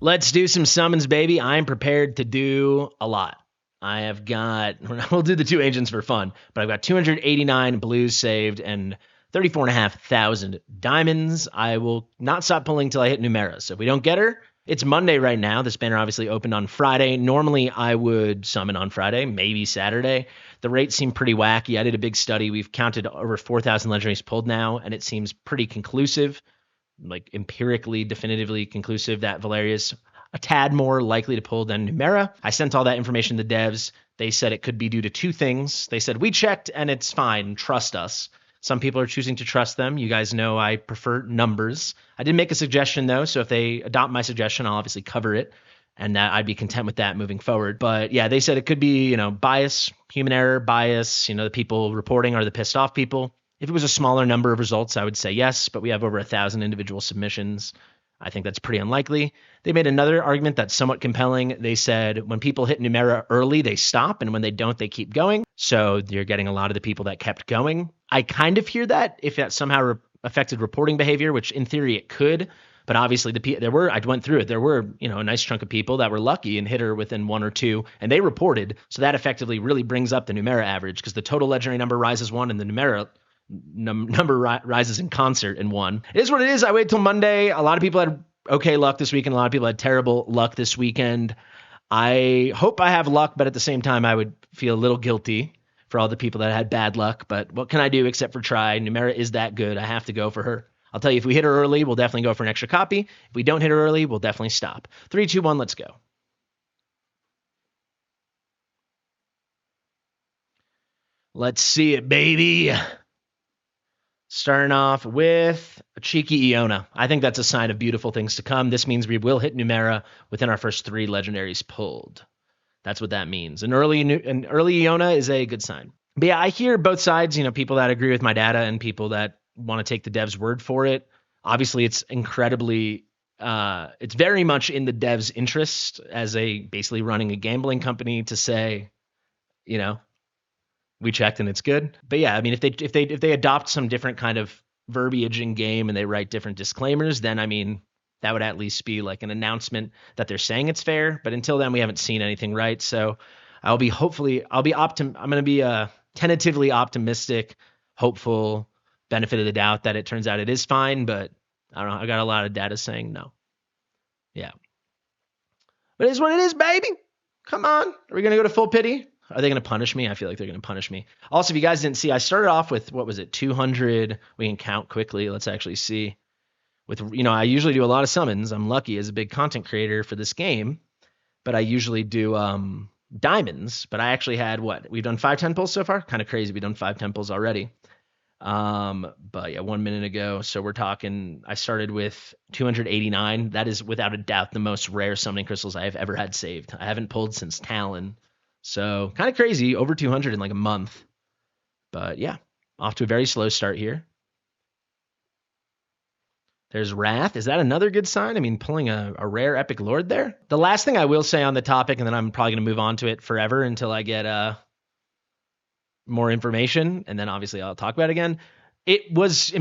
Let's do some summons, baby. I'm prepared to do a lot. I have got, we'll do the two agents for fun, but I've got 289 blues saved and 34,500 diamonds. I will not stop pulling till I hit Numera. So if we don't get her, it's Monday right now. This banner obviously opened on Friday. Normally I would summon on Friday, maybe Saturday. The rates seem pretty wacky. I did a big study. We've counted over 4,000 legendaries pulled now, and it seems pretty conclusive, like empirically, definitively conclusive that Valeriya's a tad more likely to pull than Numera. I sent all that information to the devs. They said it could be due to two things. They said, we checked and it's fine. Trust us. Some people are choosing to trust them. You guys know I prefer numbers. I did make a suggestion though, so if they adopt my suggestion, I'll obviously cover it, and that I'd be content with that moving forward. But yeah, they said it could be, bias, human error, bias. The people reporting are the pissed off people. If it was a smaller number of results, I would say yes, but we have over 1,000 individual submissions. I think that's pretty unlikely. They made another argument that's somewhat compelling. They said when people hit Numera early, they stop, and when they don't, they keep going. So you're getting a lot of the people that kept going. I kind of hear that if that somehow affected reporting behavior, which in theory it could. But obviously I went through it. There were, a nice chunk of people that were lucky and hit her within one or two, and they reported. So that effectively really brings up the Numera average, because the total legendary number rises one and the Numera number rises in concert in one. It is what it is. I wait till Monday. A lot of people had okay luck this weekend. A lot of people had terrible luck this weekend. I hope I have luck, but at the same time, I would feel a little guilty for all the people that had bad luck. But what can I do except for try? Numera is that good. I have to go for her. I'll tell you, if we hit her early, we'll definitely go for an extra copy. If we don't hit her early, we'll definitely stop. 3, 2, 1, let's go. Let's see it, baby. Starting off with a cheeky Iona. I think that's a sign of beautiful things to come. This means we will hit Numera within our first 3 legendaries pulled. That's what that means. An early Iona is a good sign. But yeah, I hear both sides, people that agree with my data and people that want to take the devs' word for it. Obviously, it's incredibly, it's very much in the devs' interest as basically running a gambling company to say, we checked and it's good. But yeah, I mean, if they adopt some different kind of verbiage in game and they write different disclaimers, then I mean, that would at least be like an announcement that they're saying it's fair. But until then, we haven't seen anything right. So I'm going to be tentatively optimistic, hopeful, benefit of the doubt that it turns out it is fine. But I don't know. I got a lot of data saying no. Yeah. But it is what it is, baby. Come on. Are we going to go to full pity? Are they going to punish me? I feel like they're going to punish me. Also, if you guys didn't see, I started off with, 200. We can count quickly. Let's actually see. I usually do a lot of summons. I'm lucky as a big content creator for this game, but I usually do diamonds. But I actually had we've done 5 temples so far. Kind of crazy. We've done 5 temples already. But yeah, 1 minute ago. So we're talking, I started with 289. That is without a doubt the most rare summoning crystals I have ever had saved. I haven't pulled since Talon. So kind of crazy, over 200 in like a month. But yeah, off to a very slow start here. There's Wrath. Is that another good sign? I mean, pulling a rare Epic Lord there. The last thing I will say on the topic, and then I'm probably going to move on to it forever until I get more information, and then obviously I'll talk about it again. It was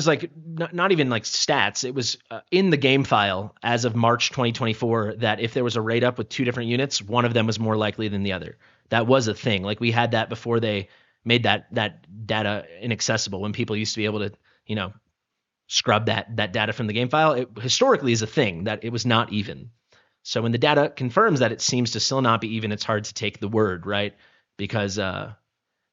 like not even like stats. It was in the game file as of March 2024 that if there was a raid up with 2 different units, one of them was more likely than the other. That was a thing. Like we had that before they made that data inaccessible, when people used to be able to, scrub that data from the game file. It historically is a thing that it was not even. So when the data confirms that it seems to still not be even, it's hard to take the word, right? Because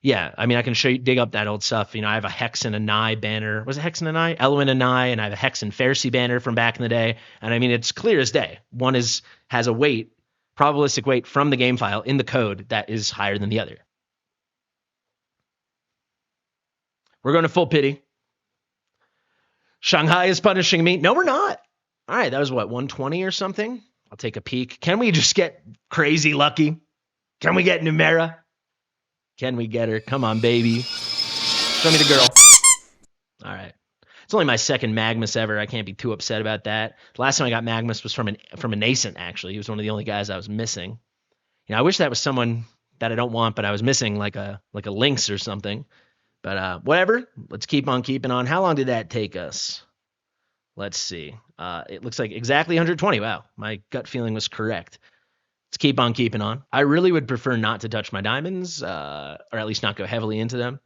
yeah, I mean, I can dig up that old stuff. I have a Hex and an I banner. Was it Hex and an I? Elwyn and I, and I have a Hex and Pharisee banner from back in the day. And I mean, it's clear as day. One has a probabilistic weight from the game file in the code that is higher than the other. We're going to full pity. Shanghai is punishing me. No, we're not. All right, that was 120 or something? I'll take a peek. Can we just get crazy lucky? Can we get Numera? Can we get her? Come on, baby. Show me the girl. All right. It's only my second Magmus ever. I can't be too upset about that. The last time I got Magmus was from a nascent, actually. He was one of the only guys I was missing. I wish that was someone that I don't want, but I was missing like a Lynx or something. But whatever. Let's keep on keeping on. How long did that take us? Let's see. It looks like exactly 120. Wow, my gut feeling was correct. Let's keep on keeping on. I really would prefer not to touch my diamonds, or at least not go heavily into them.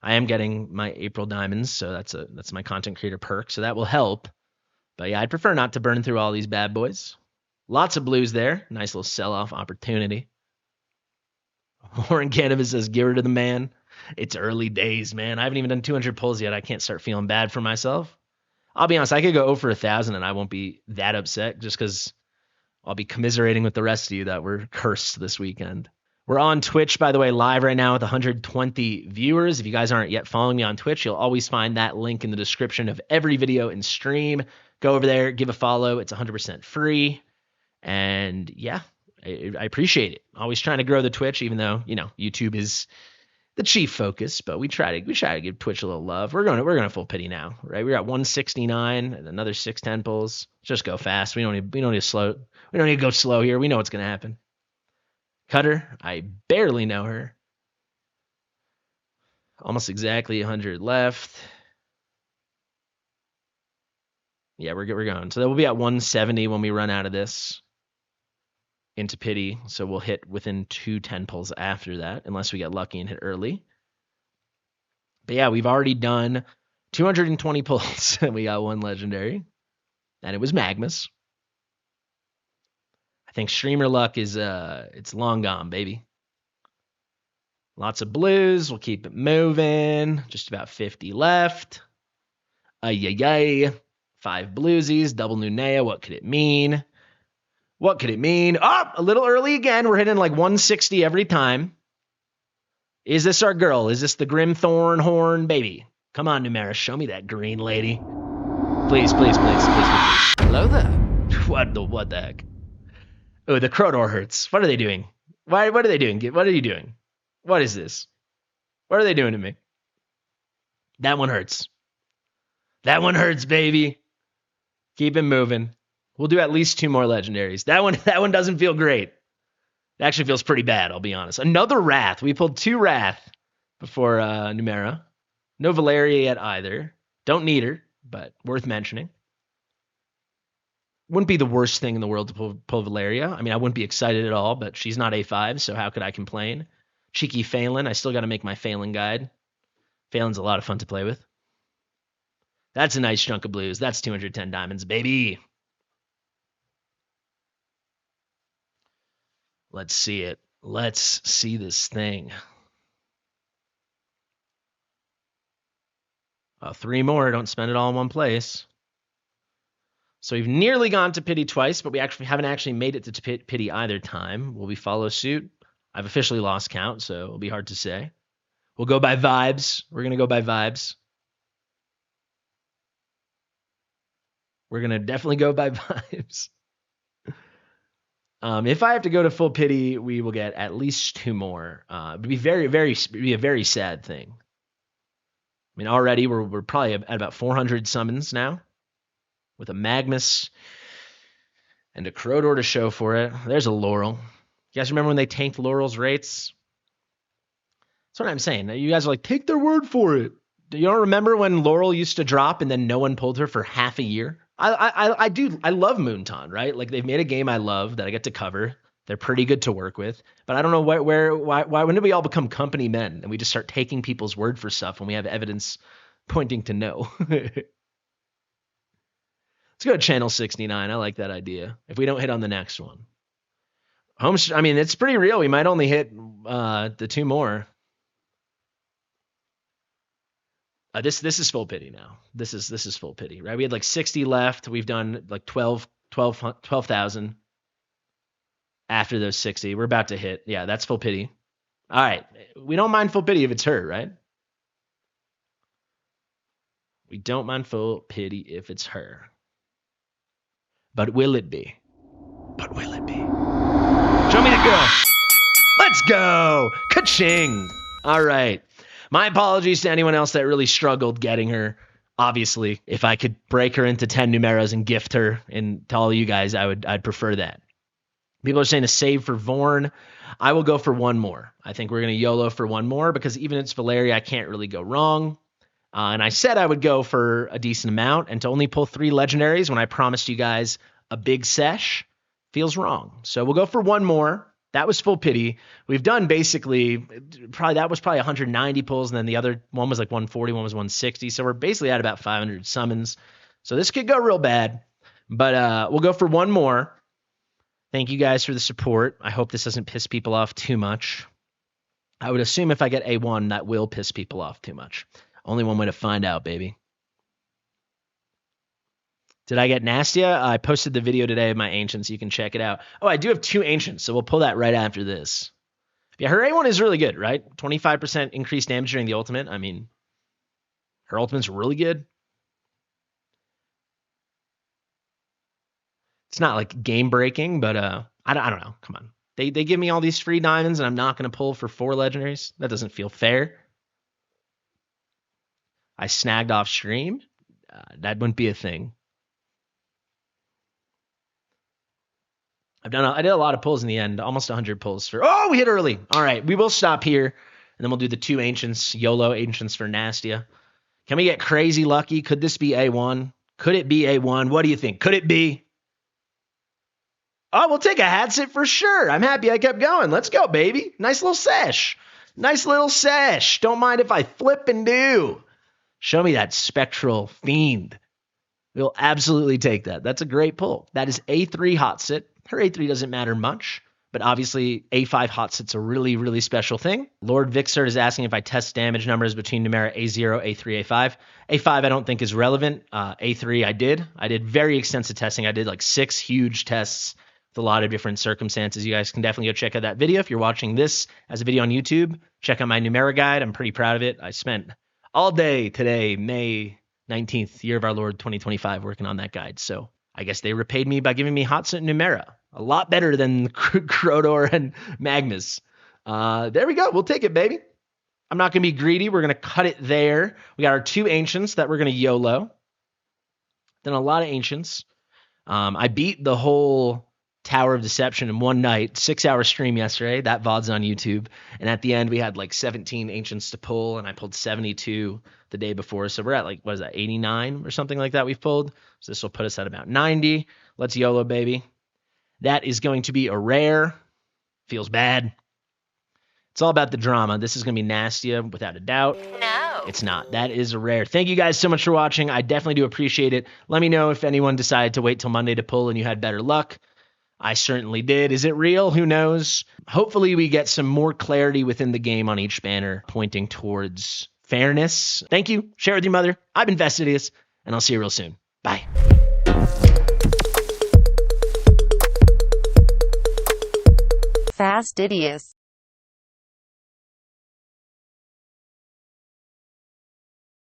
I am getting my April diamonds, so that's my content creator perk, so that will help. But yeah, I'd prefer not to burn through all these bad boys. Lots of blues there. Nice little sell-off opportunity. Warren Cannabis says, give her to the man. It's early days, man. I haven't even done 200 pulls yet. I can't start feeling bad for myself. I'll be honest, I could go over 1,000 and I won't be that upset just because I'll be commiserating with the rest of you that were cursed this weekend. We're on Twitch, by the way, live right now with 120 viewers. If you guys aren't yet following me on Twitch, you'll always find that link in the description of every video and stream. Go over there, give a follow. It's 100% free. And yeah, I appreciate it. Always trying to grow the Twitch, even though, YouTube is the chief focus, but we try to give Twitch a little love. We're going to full pity now, right? We're at 169 and another 610 pulls. Just go fast. We don't need to go slow here. We know what's going to happen. Cutter, I barely know her. Almost exactly 100 left. Yeah, we're going. So we'll be at 170 when we run out of this into pity. So we'll hit within 2 10 pulls after that, unless we get lucky and hit early. But yeah, we've already done 220 pulls and we got one legendary. And it was Magmas. I think streamer luck is it's long gone, baby. Lots of blues. We'll keep it moving. Just about 50 left. Ay. 5 bluesies. Double Numera. What could it mean? What could it mean? Oh, a little early again. We're hitting like 160 every time. Is this our girl? Is this the Grim Thorn Horn baby? Come on, Numera. Show me that green lady. Please. Hello there. What the heck? Oh, the Crodor hurts. What are they doing? What are they doing? What are you doing? What is this? What are they doing to me? That one hurts. That one hurts, baby. Keep it moving. We'll do at least 2 more legendaries. That one doesn't feel great. It actually feels pretty bad, I'll be honest. Another Wrath. We pulled 2 Wrath before Numera. No Valeriya yet either. Don't need her, but worth mentioning. Wouldn't be the worst thing in the world to pull Valeriya. I mean, I wouldn't be excited at all, but she's not A5, so how could I complain? Cheeky Phelan. I still got to make my Phelan guide. Phelan's a lot of fun to play with. That's a nice chunk of blues. That's 210 diamonds, baby. Let's see it. Let's see this thing. 3 more. Don't spend it all in one place. So we've nearly gone to pity twice, but we haven't actually made it to pity either time. Will we follow suit? I've officially lost count, so it'll be hard to say. We'll go by vibes. We're going to go by vibes. We're going to definitely go by vibes. If I have to go to full pity, we will get at least 2 more. It'd be a very sad thing. I mean, already we're probably at about 400 summons now, with a Magmas and a Crodor to show for it. There's a Laurel. You guys remember when they tanked Laurel's rates? That's what I'm saying. You guys are like, take their word for it. Do you don't remember when Laurel used to drop and then no one pulled her for half a year? I do. I love Moonton, right? Like, they've made a game I love that I get to cover. They're pretty good to work with. But I don't know why when did we all become company men and we just start taking people's word for stuff when we have evidence pointing to no? Let's go to channel 69. I like that idea. If we don't hit on the next one. I mean, it's pretty real. We might only hit the 2 more. This is full pity now. This is full pity, right? We had like 60 left. We've done like 12,000 after those 60. We're about to hit. Yeah, that's full pity. All right. We don't mind full pity if it's her, right? We don't mind full pity if it's her. But will it be? But will it be? Show me the girl. Let's go. Ka-ching. All right. My apologies to anyone else that really struggled getting her. Obviously, if I could break her into 10 Numeras and gift her, and to all of you guys, I'd prefer that. People are saying to save for Vorn. I will go for 1 more. I think we're going to YOLO for 1 more because even if it's Valeriya, I can't really go wrong. And I said I would go for a decent amount, and to only pull 3 legendaries when I promised you guys a big sesh feels wrong. So we'll go for one more. That was full pity. We've done basically that was probably 190 pulls, and then the other one was like 140, one was 160. So we're basically at about 500 summons. So this could go real bad, but we'll go for one more. Thank you guys for the support. I hope this doesn't piss people off too much. I would assume if I get A1, that will piss people off too much. Only one way to find out, baby. Did I get Nastia? I posted the video today of my Ancients. You can check it out. Oh, I do have 2 Ancients, so we'll pull that right after this. Yeah, her A1 is really good, right? 25% increased damage during the ultimate. I mean, her ultimate's really good. It's not like game-breaking, but I don't know. Come on. They give me all these free diamonds, and I'm not going to pull for 4 legendaries? That doesn't feel fair. I snagged off stream? That wouldn't be a thing. I did a lot of pulls in the end, almost 100 pulls for. Oh, we hit early. All right, we will stop here, and then we'll do the 2 Ancients, YOLO Ancients for Nastia. Can we get crazy lucky? Could this be A1? Could it be A1? What do you think? Could it be? Oh, we'll take a hat sit for sure. I'm happy I kept going. Let's go, baby. Nice little sesh. Nice little sesh. Don't mind if I flip and do. Show me that spectral fiend. We'll absolutely take that. That's a great pull. That is A3 hot sit. Her A3 doesn't matter much, but obviously A5 hot sit's a really, really special thing. Lord Vixer is asking if I test damage numbers between Numera A0, A3, A5. A5 I don't think is relevant. A3 I did. I did very extensive testing. I did like 6 huge tests with a lot of different circumstances. You guys can definitely go check out that video. If you're watching this as a video on YouTube, check out my Numera guide. I'm pretty proud of it. I spent all day today, May 19th, year of our Lord 2025, working on that guide. So I guess they repaid me by giving me hot sit Numera. A lot better than Crodor and Magmus. There we go. We'll take it, baby. I'm not going to be greedy. We're going to cut it there. We got our 2 Ancients that we're going to YOLO. Then a lot of Ancients. I beat the whole Tower of Deception in one night, 6-hour stream yesterday. That VOD's on YouTube. And at the end, we had like 17 Ancients to pull, and I pulled 72 the day before. So we're at like, what is that, 89 or something like that we've pulled. So this will put us at about 90. Let's YOLO, baby. That is going to be a rare. Feels bad. It's all about the drama. This is going to be Nastia, without a doubt. No. It's not. That is a rare. Thank you guys so much for watching. I definitely do appreciate it. Let me know if anyone decided to wait till Monday to pull and you had better luck. I certainly did. Is it real? Who knows? Hopefully we get some more clarity within the game on each banner pointing towards fairness. Thank you. Share with your mother. I've been Fastidious, and I'll see you real soon. Bye. Fastidious.